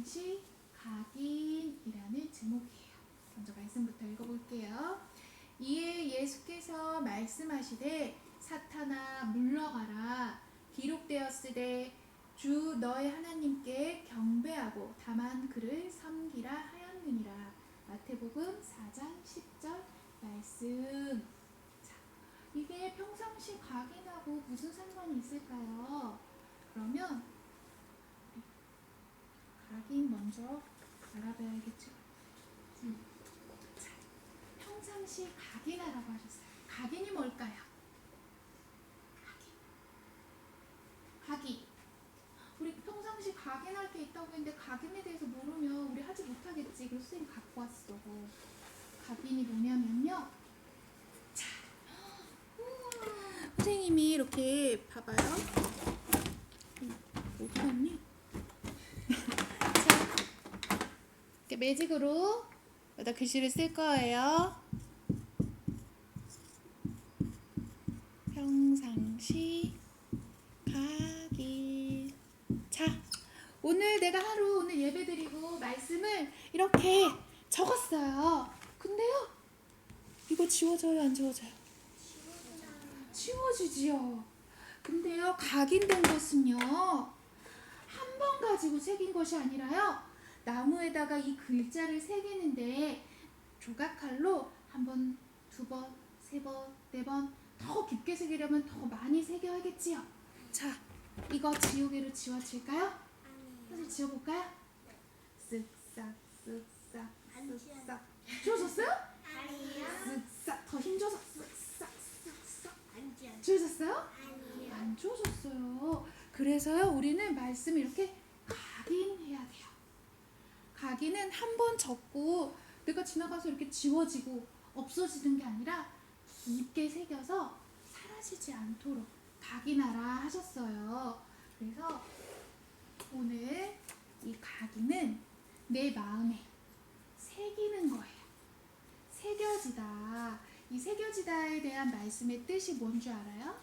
평상시 각인이라는 제목이에요. 먼저 말씀부터 읽어볼게요. 이에 예수께서 말씀하시되 사탄아 물러가라. 기록되었으되 주 너의 하나님께 경배하고 다만 그를 섬기라 하였느니라. 마태복음 4장 10절 말씀. 자, 이게 평상시 각인하고 무슨 상관이 있을까요? 그러면 각인 먼저 알아봐야겠죠. 자, 평상시 각인하라고 하셨어요. 각인이 뭘까요? 각인. 우리 평상시 각인할 게 있다고 했는데 각인에 대해서 모르면 우리 하지 못하겠지. 그래서 선생님이 갖고 왔어. 각인이 뭐냐면요. 자, 선생님이 이렇게 봐봐요. 어디 갔니? 자, 이렇게 매직으로 여기다 글씨를 쓸 거예요. 평상시 각인. 자, 오늘 내가 오늘 예배 드리고 말씀을 이렇게 적었어요. 근데요, 이거 지워져요, 안 지워져요? 지워지지요. 근데요, 각인된 것은요, 한 번 가지고 새긴 것이 아니라요, 나무에다가 이 글자를 새기는데 조각칼로 한 번, 두 번, 세 번, 네 번 더 깊게 새기려면 더 많이 새겨야겠지요. 자, 이거 지우개로 지워질까요? 선생님 지워볼까요? 쓱싹 쓱싹 쓱싹. 지워졌어요? 아니요. 쓱싹. 더 힘줘서 쓱싹 쓱싹. 아니요. 지워졌어요? 아니요. 안 지워졌어요. 그래서요, 우리는 말씀을 이렇게 각인해야 돼요. 각인은 한 번 적고 내가 지나가서 이렇게 지워지고 없어지는 게 아니라 깊게 새겨서 사라지지 않도록 각인하라 하셨어요. 그래서 오늘 이 각인은 내 마음에 새기는 거예요. 새겨지다. 이 새겨지다에 대한 말씀의 뜻이 뭔지 알아요?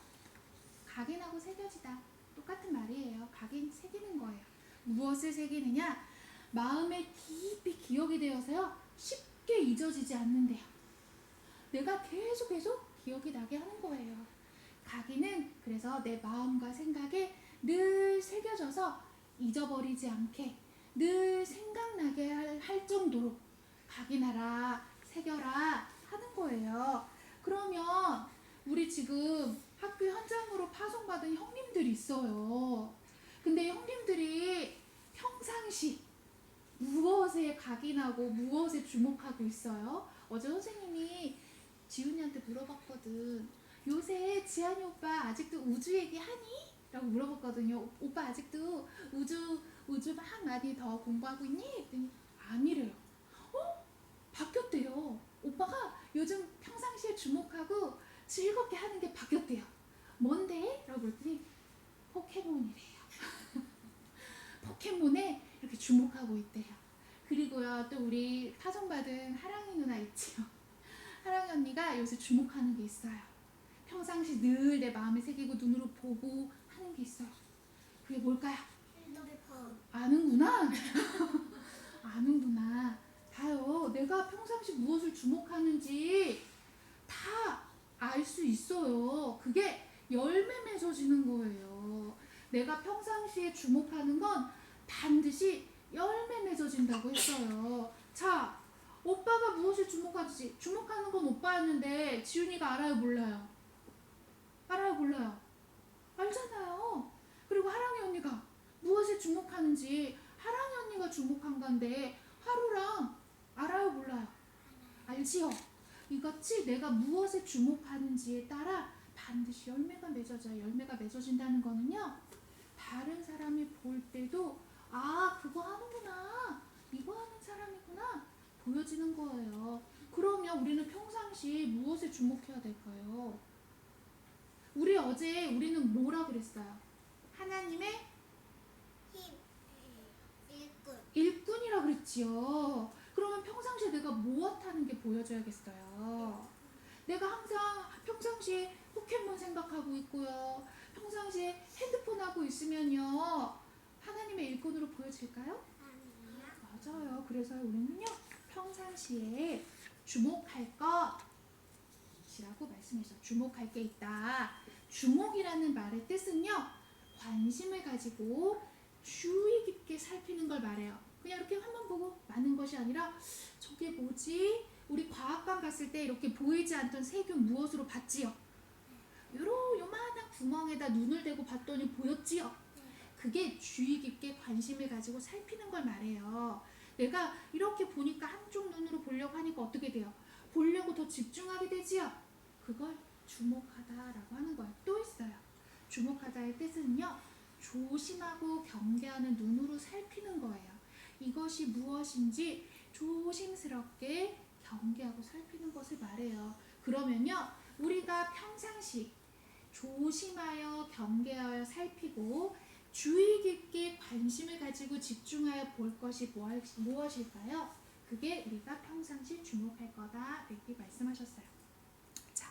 각인하고 새겨지다 똑같은 말이에요. 각인, 새기는 거예요. 무엇을 새기느냐? 마음에 깊이 기억이 되어서요, 쉽게 잊어지지 않는데요. 내가 계속 기억이 나게 하는 거예요. 각인은 그래서 내 마음과 생각에 늘 새겨져서 잊어버리지 않게 늘 생각나게 할 정도로 각인하라, 새겨라 하는 거예요. 그러면 우리 지금 학교 현장으로 파송받은 형님들이 있어요. 근데 형님들이 평상시 무엇에 각인하고 무엇에 주목하고 있어요? 어제 선생님이 지훈이한테 물어봤거든. 요새 지한이 오빠 아직도 우주 얘기하니? 라고 물어봤거든요. 오빠 아직도 우주 막 많이 더 공부하고 있니? 했더니 아니래요. 바뀌었대요. 오빠가 요즘 평상시에 주목하고 즐겁게 하는 게 바뀌었대요. 뭔데? 라고 그랬더니 포켓몬이래요. 포켓몬에 이렇게 주목하고 있대요. 그리고요, 또 우리 파송받은 하랑이 누나 있지요. 하랑이 언니가 요새 주목하는 게 있어요. 평상시 늘 내 마음에 새기고 눈으로 보고 하는 게 있어요. 그게 뭘까요? 아는구나. 아는구나. 다요. 내가 평상시 무엇을 주목하는지 다 알 수 있어요. 그게 열매 맺어지는 거예요. 내가 평상시에 주목하는 건 반드시 열매 맺어진다고 했어요. 자, 오빠가 무엇을 주목하지? 주목하는 건 오빠였는데 지훈이가 알아요, 몰라요? 알아요, 몰라요? 알잖아요. 그리고 하랑이 언니가 무엇에 주목하는지 하랑이 언니가 주목한 건데 하루랑 알아요, 몰라요? 알지요? 이같이 내가 무엇에 주목하는지에 따라 반드시 열매가 맺어져요. 열매가 맺어진다는 거는요, 다른 사람이 볼 때도 아, 그거 하는구나, 이거 하는 사람이구나 보여지는 거예요. 그러면 우리는 평상시 무엇에 주목해야 될까요? 우리는 뭐라 그랬어요? 하나님의 일꾼이라 그랬지요. 그러면 평상시에 내가 무엇 하는 게 보여줘야겠어요? 내가 항상 평상시에 포켓몬 생각하고 있고요, 평상시에 핸드폰 하고 있으면요, 하나님의 일꾼으로 보여질까요? 맞아요. 그래서 우리는요 평상시에 주목할 것이라고 말씀했어요. 주목할 게 있다. 주목이라는 말의 뜻은요 관심을 가지고 주의 깊게 살피는 걸 말해요. 그냥 이렇게 한번 보고 마는 것이 아니라 저게 뭐지? 우리 과학관 갔을 때 이렇게 보이지 않던 세균 무엇으로 봤지요? 요만한 구멍에다 눈을 대고 봤더니 보였지요? 그게 주의 깊게 관심을 가지고 살피는 걸 말해요. 내가 이렇게 보니까 한쪽 눈으로 보려고 하니까 어떻게 돼요? 보려고 더 집중하게 되지요? 그걸 주목하다라고 하는 거예요. 또 있어요. 주목하다의 뜻은요. 조심하고 경계하는 눈으로 살피는 거예요. 이것이 무엇인지 조심스럽게 경계하고 살피는 것을 말해요. 그러면요. 우리가 평상시 조심하여 경계하여 살피고 주의 깊게 관심을 가지고 집중하여 볼 것이 무엇일까요? 그게 우리가 평상시 주목할 거다 이렇게 말씀하셨어요. 자,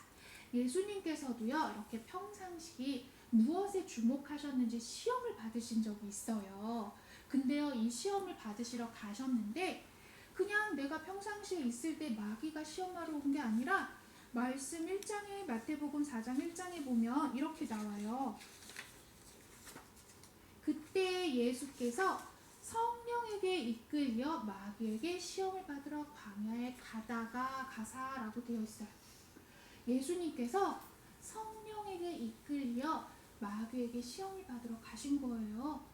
예수님께서도요 이렇게 평상시 무엇에 주목하셨는지 시험을 받으신 적이 있어요. 근데요 이 시험을 받으시러 가셨는데 그냥 내가 평상시에 있을 때 마귀가 시험하러 온 게 아니라 말씀 1장에 마태복음 4장 1장에 보면 이렇게 나와요. 그때 예수께서 성령에게 이끌려 마귀에게 시험을 받으러 광야에 가사라고 되어 있어요. 예수님께서 성령에게 이끌려 마귀에게 시험을 받으러 가신 거예요.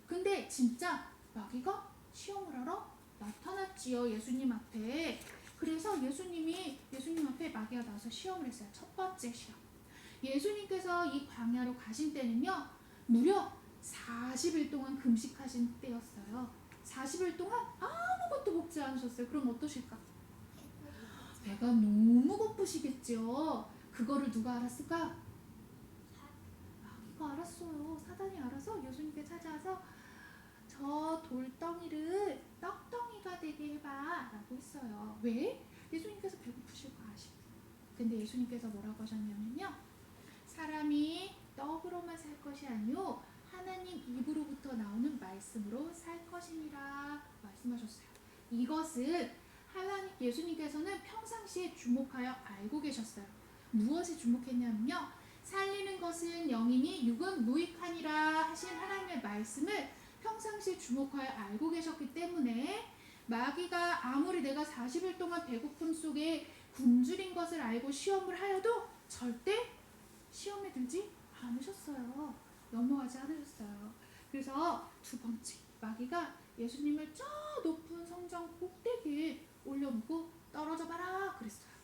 근데 진짜 마귀가 시험을 하러 나타났지요. 예수님 앞에. 그래서 예수님 앞에 마귀가 나와서 시험을 했어요. 첫 번째 시험. 예수님께서 이 광야로 가신 때는요. 무려 40일 동안 금식하신 때였어요. 40일 동안 아무것도 먹지 않으셨어요. 그럼 어떠실까? 배가 너무 고프시겠죠. 그거를 누가 알았을까? 마귀가 알았어요. 사단이 알아서 예수님께 찾아와서 저 돌덩이를 떡덩이가 되게 해봐 라고 했어요. 왜? 예수님께서 배고프실 거 아시고. 근데 예수님께서 뭐라고 하셨냐면요. 사람이 떡으로만 살 것이 아니요 하나님 입으로부터 나오는 말씀으로 살 것이니라 말씀하셨어요. 이것은 하나님 예수님께서는 평상시에 주목하여 알고 계셨어요. 무엇에 주목했냐면요. 살리는 것은 영이니 육은 무익하니라 하신 하나님의 말씀을 평상시에 주목하여 알고 계셨기 때문에 마귀가 아무리 내가 40일 동안 배고픔 속에 굶주린 것을 알고 시험을 하여도 절대 시험에 들지 않으셨어요. 넘어가지 않으셨어요. 그래서 두 번째 마귀가 예수님을 저 높은 성전 꼭대기에 올려놓고 떨어져 봐라 그랬어요.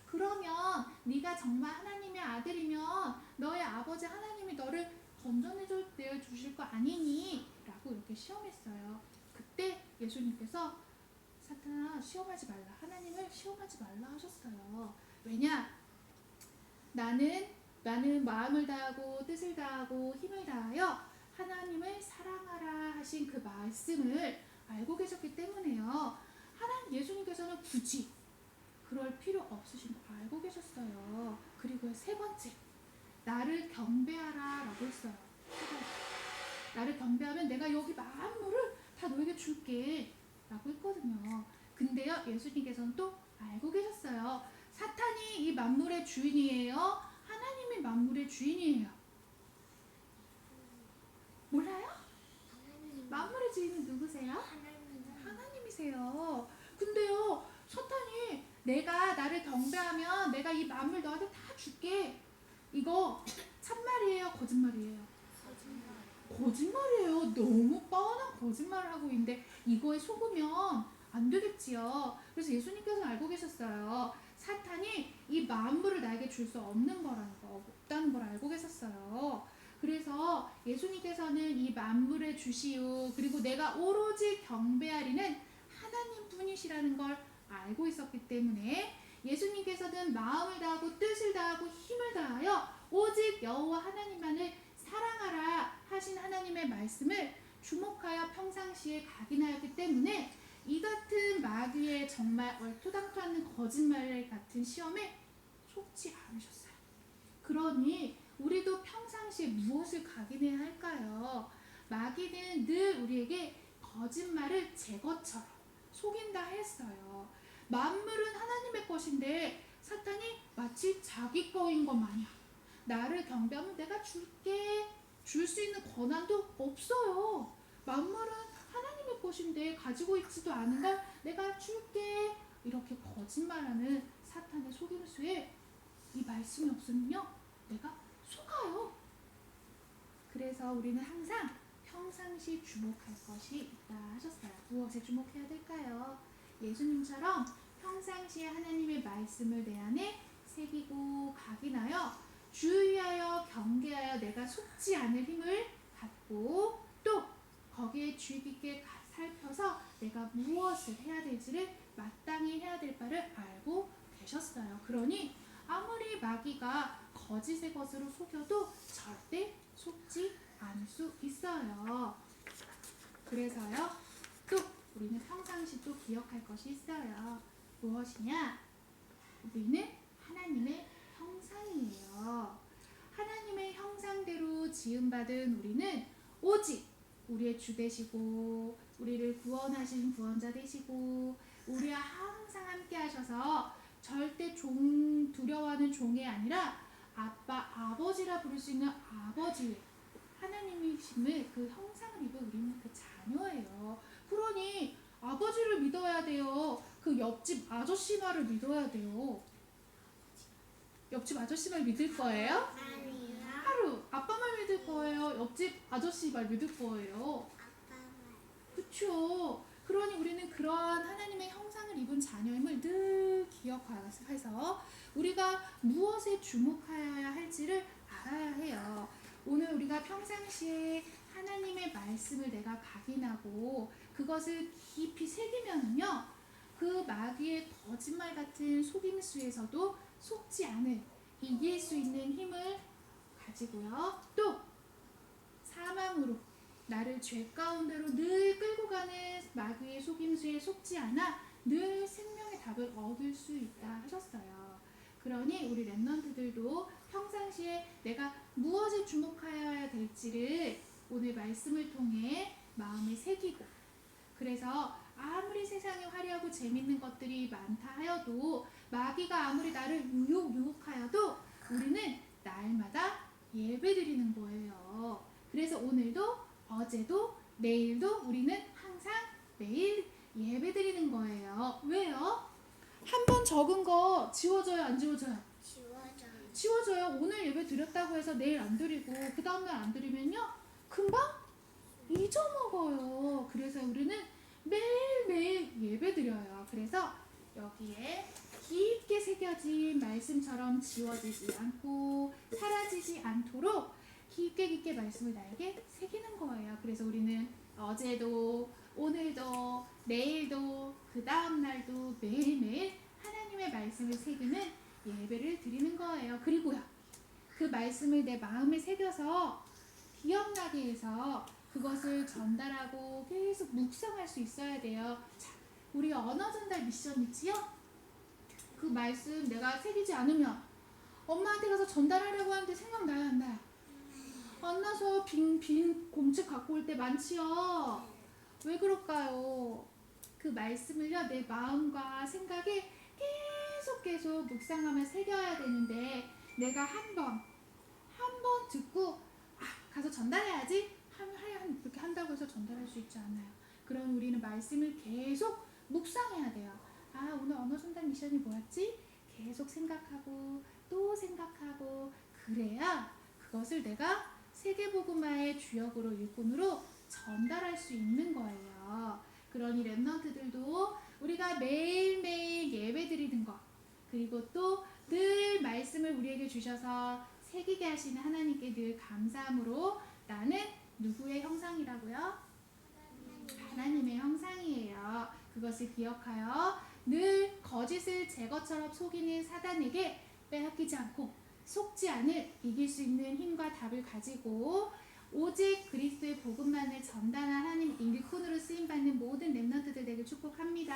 그러면 네가 정말 하나님의 아들이면 너의 아버지 하나님이 너를 건져내 주실 거 아니니? 라고 이렇게 시험했어요. 그때 예수님께서 사탄아 시험하지 말라. 하나님을 시험하지 말라 하셨어요. 왜냐? 나는 마음을 다하고 뜻을 다하고 힘을 다하여 하나님을 사랑하라 하신 그 말씀을 알고 계셨기 때문에요. 예수님께서는 굳이 그럴 필요 없으신 거 알고 계셨어요. 그리고 세 번째, 나를 경배하라 라고 했어요. 나를 경배하면 내가 여기 만물을 다 너에게 줄게 라고 했거든요. 근데요 예수님께서는 또 알고 계셨어요. 사탄이 이 만물의 주인이에요? 하나님이 만물의 주인이에요? 몰라요? 만물의 주인은 누구세요? 하나님이세요. 근데요 사탄이 내가 나를 경배하면 내가 이 만물 너한테 다 줄게. 이거 참말이에요? 거짓말이에요? 거짓말이에요. 너무 뻔한 거짓말을 하고 있는데 이거에 속으면 안 되겠지요. 그래서 예수님께서는 알고 계셨어요. 사탄이 이 만물을 나에게 줄 수 없는 거라는 거, 없다는 걸 알고 계셨어요. 그래서 예수님께서는 이 만물의 주시오 그리고 내가 오로지 경배하리는 하나님 분이시라는 걸 알고 있었기 때문에 예수님께서는 마음을 다하고 뜻을 다하고 힘을 다하여 오직 여호와 하나님만을 사랑하라 하신 하나님의 말씀을 주목하여 평상시에 각인하였기 때문에 이 같은 마귀의 정말 얼토당토 않는 거짓말 같은 시험에 속지 않으셨어요. 그러니 우리도 평상시에 무엇을 각인해야 할까요? 마귀는 늘 우리에게 거짓말을 제거처럼 속인다 했어요. 만물은 하나님의 것인데 사탄이 마치 자기 거인 것 마냥 나를 경배하면 내가 줄게 줄 수 있는 권한도 없어요. 만물은 하나님의 것인데 가지고 있지도 않은 걸 내가 줄게 이렇게 거짓말하는 사탄의 속임수에 이 말씀이 없으면요 내가 속아요. 그래서 우리는 항상 평상시 주목할 것이 있다 하셨어요. 무엇에 주목해야 될까요? 예수님처럼 평상시에 하나님의 말씀을 내 안에 새기고 각인하여 주의하여 경계하여 내가 속지 않을 힘을 갖고 또 거기에 주의 깊게 살펴서 내가 무엇을 해야 될지를 마땅히 해야 될 바를 알고 계셨어요. 그러니 아무리 마귀가 거짓의 것으로 속여도 절대 속지 않을 수 있어요. 그래서요 또 우리는 평상시 또 기억할 것이 있어요. 무엇이냐? 우리는 하나님의 형상이에요. 하나님의 형상대로 지음받은 우리는 오직 우리의 주 되시고 우리를 구원하신 구원자 되시고 우리와 항상 함께 하셔서 절대 두려워하는 종이 아니라 아버지라 부를 수 있는 아버지 하나님이심을 그 형상을 입은 우리는 그 자녀예요. 그러니 아버지를 믿어야 돼요. 그 옆집 아저씨 말을 믿어야 돼요. 옆집 아저씨 말 믿을 거예요? 아니요. 하루 아빠 말 믿을 거예요? 옆집 아저씨 말 믿을 거예요? 아빠 말. 그쵸? 그러니 우리는 그러한 하나님의 형상을 입은 자녀임을 늘 기억해서 우리가 무엇에 주목하여야 할지를 알아야 해요. 오늘 우리가 평상시에 하나님의 말씀을 내가 각인하고 그것을 깊이 새기면은요 그 마귀의 거짓말 같은 속임수에서도 속지 않을 이길 수 있는 힘을 가지고요. 또 사망으로 나를 죄 가운데로 늘 끌고 가는 마귀의 속임수에 속지 않아 늘 생명의 답을 얻을 수 있다 하셨어요. 그러니 우리 렘넌트들도 평상시에 내가 무엇에 주목하여야 될지를 오늘 말씀을 통해 마음에 새기고 그래서 아무리 세상에 화려하고 재밌는 것들이 많다 하여도 마귀가 아무리 나를 유혹하여도 우리는 날마다 예배드리는 거예요. 그래서 오늘도 어제도 내일도 우리는 항상 매일 예배드리는 거예요. 왜요? 한 번 적은 거 지워져요? 안 지워져요? 지워져요. 지워져요. 오늘 예배 드렸다고 해서 내일 안 드리고 그 다음날 안 드리면요 금방 잊어먹어요. 그래서 우리는 매일매일 예배 드려요. 그래서 여기에 깊게 새겨진 말씀처럼 지워지지 않고 사라지지 않도록 깊게 말씀을 나에게 새기는 거예요. 그래서 우리는 어제도 오늘도 내일도 그 다음날도 매일매일 하나님의 말씀을 새기는 예배를 드리는 거예요. 그리고요 그 말씀을 내 마음에 새겨서 기억나게 해서 그것을 전달하고 계속 묵상할 수 있어야 돼요. 자, 우리 언어 전달 미션 있지요? 그 말씀 내가 새기지 않으면 엄마한테 가서 전달하려고 하는데 생각나요 안 나요? 안 나서 빈 공책 갖고 올 때 많지요? 왜 그럴까요? 그 말씀을요 내 마음과 생각에 계속 묵상하며 새겨야 되는데 내가 한 번 듣고 가서 전달해야지 그렇게 한다고 해서 전달할 수 있지 않아요. 그럼 우리는 말씀을 계속 묵상해야 돼요. 오늘 언어 전달 미션이 뭐였지? 계속 생각하고 또 생각하고 그래야 그것을 내가 세계복음화의 주역으로 일꾼으로 전달할 수 있는 거예요. 그러니 렘넌트들도 우리가 매일매일 예배드리는 것 그리고 또 늘 말씀을 우리에게 주셔서 새기게 하시는 하나님께 늘 감사함으로 나는 누구의 형상이라고요? 하나님의 형상이에요. 그것을 기억하여 늘 거짓을 제것처럼 속이는 사단에게 빼앗기지 않고 속지 않을 이길 수 있는 힘과 답을 가지고 오직 그리스도의 복음만을 전달한 하나님 일꾼으로 쓰임받는 모든 렘넌트들 되길 축복합니다.